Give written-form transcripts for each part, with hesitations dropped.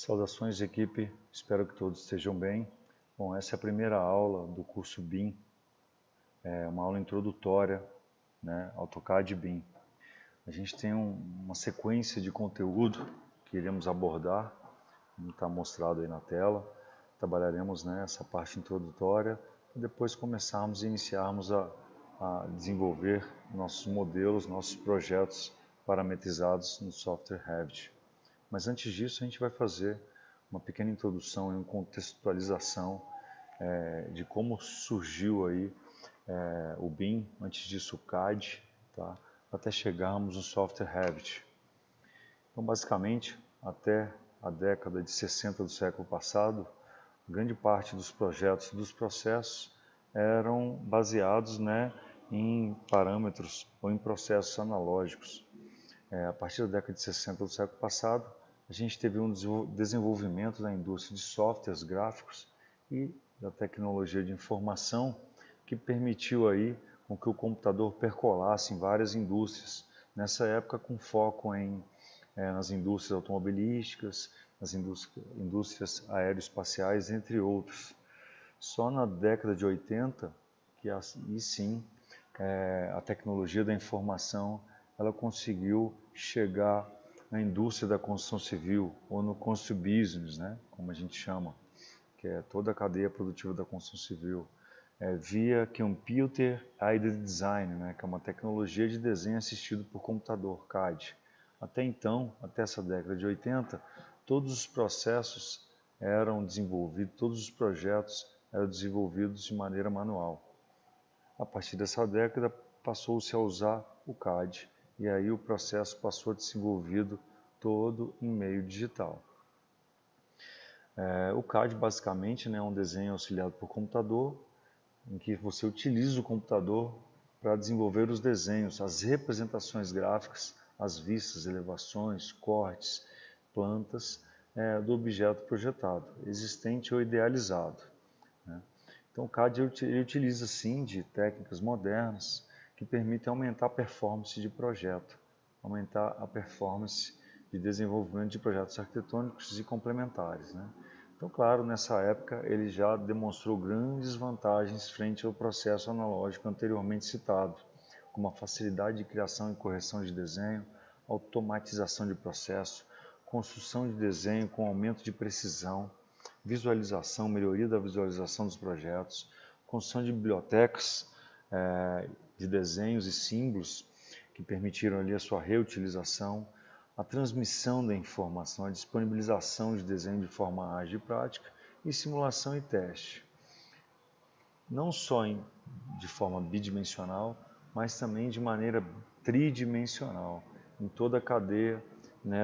Saudações, equipe, espero que todos estejam bem. Bom, essa é a primeira aula do curso BIM, é uma aula introdutória, AutoCAD BIM. A gente tem uma sequência de conteúdo que iremos abordar, como está mostrado aí na tela. Trabalharemos essa parte introdutória e depois começarmos e iniciarmos a desenvolver nossos modelos, nossos projetos parametrizados no software Revit. Mas antes disso, a gente vai fazer uma pequena introdução e uma contextualização de como surgiu aí o BIM, antes disso o CAD, tá? Até chegarmos no software Revit. Então, basicamente, até a década de 60 do século passado, grande parte dos projetos, dos processos, eram baseados em parâmetros ou em processos analógicos. A partir da década de 60 do século passado, a gente teve um desenvolvimento da indústria de softwares gráficos e da tecnologia de informação que permitiu aí com que o computador percolasse em várias indústrias. Nessa época, com foco nas indústrias automobilísticas, nas indústrias aeroespaciais, entre outros. Só na década de 80, que aí sim a tecnologia da informação ela conseguiu chegar na indústria da construção civil, ou no construction business, como a gente chama, que é toda a cadeia produtiva da construção civil, via Computer Aided Design, que é uma tecnologia de desenho assistido por computador, CAD. Até então, até essa década de 80, todos os processos eram desenvolvidos, todos os projetos eram desenvolvidos de maneira manual. A partir dessa década, passou-se a usar o CAD, e aí o processo passou a ser desenvolvido todo em meio digital. O CAD basicamente é um desenho auxiliado por computador, em que você utiliza o computador para desenvolver os desenhos, as representações gráficas, as vistas, elevações, cortes, plantas do objeto projetado, existente ou idealizado. Então o CAD ele utiliza sim de técnicas modernas que permitem aumentar a performance de projeto, aumentar a performance de desenvolvimento de projetos arquitetônicos e complementares. Então, claro, nessa época ele já demonstrou grandes vantagens frente ao processo analógico anteriormente citado, como a facilidade de criação e correção de desenho, automatização de processo, construção de desenho com aumento de precisão, visualização, melhoria da visualização dos projetos, construção de bibliotecas de desenhos e símbolos que permitiram ali a sua reutilização, a transmissão da informação, a disponibilização de desenho de forma ágil e prática e simulação e teste. Não só de forma bidimensional, mas também de maneira tridimensional, em toda a cadeia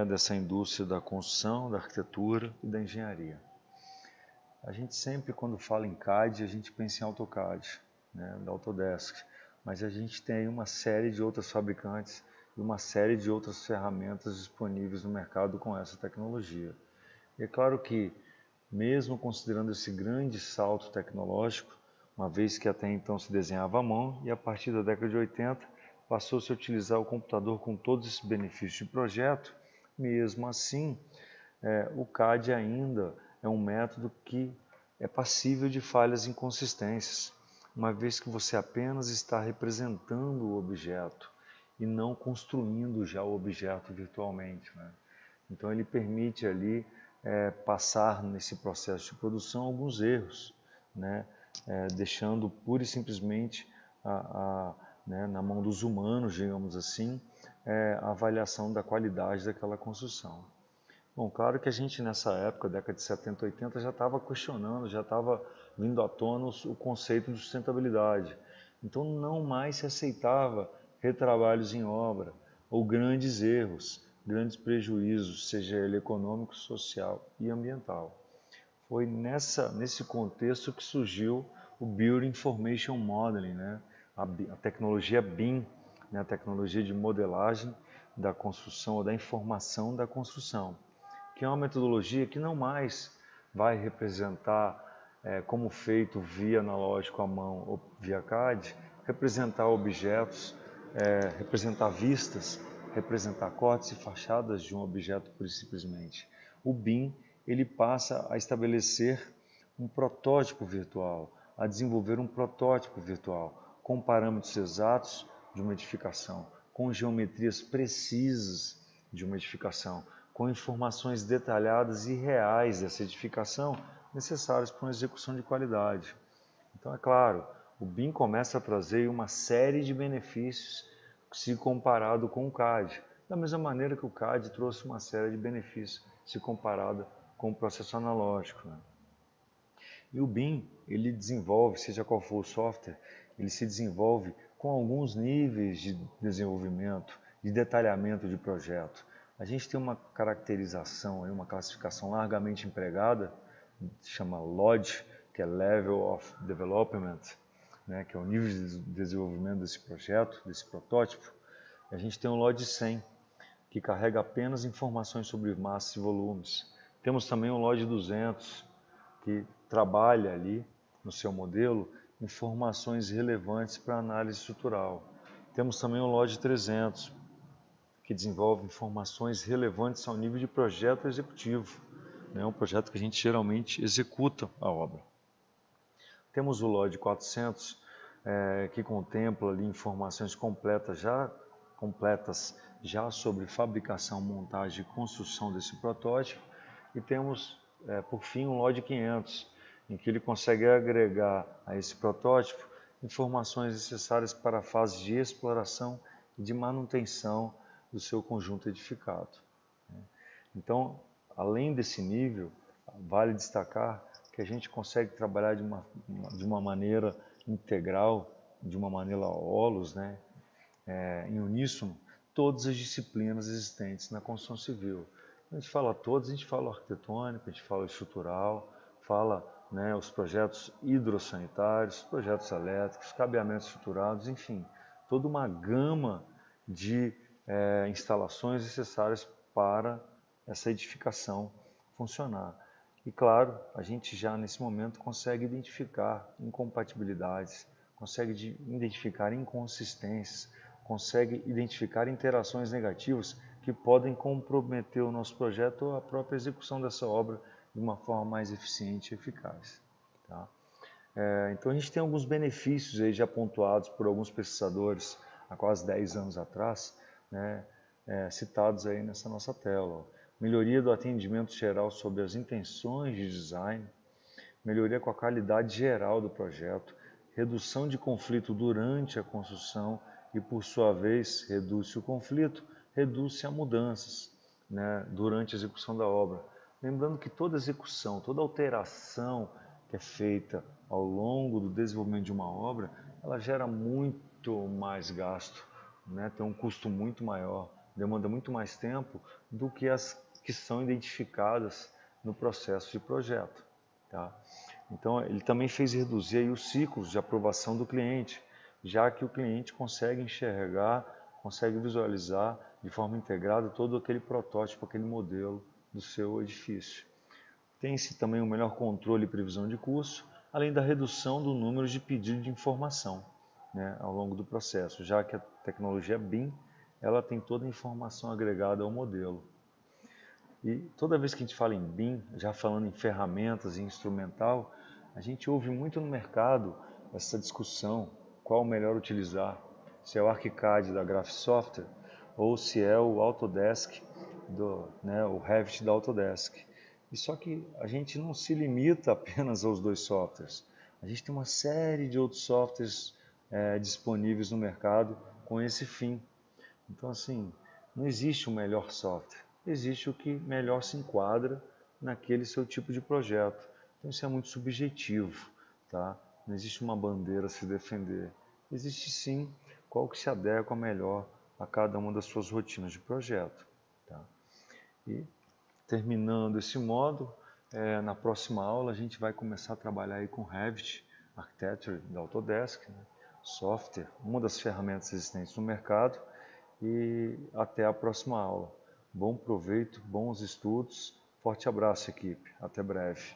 dessa indústria da construção, da arquitetura e da engenharia. A gente sempre, quando fala em CAD, a gente pensa em AutoCAD, da Autodesk, mas a gente tem uma série de outras fabricantes e uma série de outras ferramentas disponíveis no mercado com essa tecnologia. E é claro que, mesmo considerando esse grande salto tecnológico, uma vez que até então se desenhava à mão e a partir da década de 80 passou-se a utilizar o computador com todos esses benefícios de projeto, mesmo assim, o CAD ainda é um método que é passível de falhas e inconsistências, uma vez que você apenas está representando o objeto e não construindo já o objeto virtualmente. Então ele permite ali passar nesse processo de produção alguns erros, deixando pura e simplesmente na mão dos humanos, digamos assim, a avaliação da qualidade daquela construção. Bom, claro que a gente nessa época, década de 70, 80, já estava questionando, já estava vindo à tona o conceito de sustentabilidade. Então não mais se aceitava retrabalhos em obra ou grandes erros, grandes prejuízos, seja ele econômico, social e ambiental. Foi nesse contexto que surgiu o Building Information Modeling, a tecnologia BIM, a tecnologia de modelagem da construção ou da informação da construção, que é uma metodologia que não mais vai representar, como feito via analógico à mão ou via CAD, representar objetos, representar vistas, representar cortes e fachadas de um objeto pura e simplesmente. O BIM ele passa a estabelecer um protótipo virtual, a desenvolver um protótipo virtual, com parâmetros exatos de uma edificação, com geometrias precisas de uma edificação, com informações detalhadas e reais dessa edificação necessárias para uma execução de qualidade. Então, é claro, o BIM começa a trazer uma série de benefícios se comparado com o CAD, da mesma maneira que o CAD trouxe uma série de benefícios se comparado com o processo analógico, né? E o BIM, ele desenvolve, seja qual for o software, ele se desenvolve com alguns níveis de desenvolvimento, de detalhamento de projeto. A gente tem uma caracterização, uma classificação largamente empregada, se chama LOD, que é Level of Development, né, que é o nível de desenvolvimento desse projeto, desse protótipo. E a gente tem o LOD 100, que carrega apenas informações sobre massas e volumes. Temos também o LOD 200, que trabalha ali no seu modelo informações relevantes para análise estrutural. Temos também o LOD 300, que desenvolve informações relevantes ao nível de projeto executivo, né? Um projeto que a gente geralmente executa a obra. Temos o LOD 400, que contempla ali informações completas já sobre fabricação, montagem e construção desse protótipo. E temos, por fim, o LOD 500, em que ele consegue agregar a esse protótipo informações necessárias para a fase de exploração e de manutenção do seu conjunto edificado. Então, além desse nível, vale destacar que a gente consegue trabalhar de uma maneira integral, de uma maneira holos, né, em uníssono, todas as disciplinas existentes na construção civil. A gente fala todas, a gente fala arquitetônico, a gente fala estrutural, fala, né, os projetos hidrossanitários, projetos elétricos, cabeamentos estruturados, enfim, toda uma gama de instalações necessárias para essa edificação funcionar. E claro, a gente já nesse momento consegue identificar incompatibilidades, consegue identificar inconsistências, consegue identificar interações negativas que podem comprometer o nosso projeto ou a própria execução dessa obra de uma forma mais eficiente e eficaz. Tá? Então a gente tem alguns benefícios aí já pontuados por alguns pesquisadores há quase 10 anos atrás, né, citados aí nessa nossa tela. Melhoria do atendimento geral sobre as intenções de design, melhoria com a qualidade geral do projeto, redução de conflito durante a construção e, por sua vez, reduz-se o conflito, reduz-se a mudanças, né, durante a execução da obra. Lembrando que toda execução, toda alteração que é feita ao longo do desenvolvimento de uma obra, ela gera muito mais gasto, né, tem um custo muito maior, demanda muito mais tempo do que as que são identificadas no processo de projeto. Tá? Então, ele também fez reduzir aí os ciclos de aprovação do cliente, já que o cliente consegue enxergar, consegue visualizar de forma integrada todo aquele protótipo, aquele modelo do seu edifício. Tem-se também um melhor controle e previsão de custo, além da redução do número de pedidos de informação, né, ao longo do processo, já que a tecnologia BIM ela tem toda a informação agregada ao modelo. E toda vez que a gente fala em BIM, já falando em ferramentas e instrumental, a gente ouve muito no mercado essa discussão, qual melhor utilizar, se é o ArchiCAD da Graphisoft ou se é o Autodesk, o Revit da Autodesk. E só que a gente não se limita apenas aos dois softwares, a gente tem uma série de outros softwares disponíveis no mercado com esse fim. Então, assim, não existe o melhor software, existe o que melhor se enquadra naquele seu tipo de projeto. Então, isso é muito subjetivo, tá? Não existe uma bandeira a se defender. Existe sim qual que se adequa melhor a cada uma das suas rotinas de projeto. Tá? E, terminando esse módulo, na próxima aula a gente vai começar a trabalhar aí com Revit, Architecture da Autodesk, né? Software, uma das ferramentas existentes no mercado. E até a próxima aula. Bom proveito, bons estudos. Forte abraço, equipe. Até breve.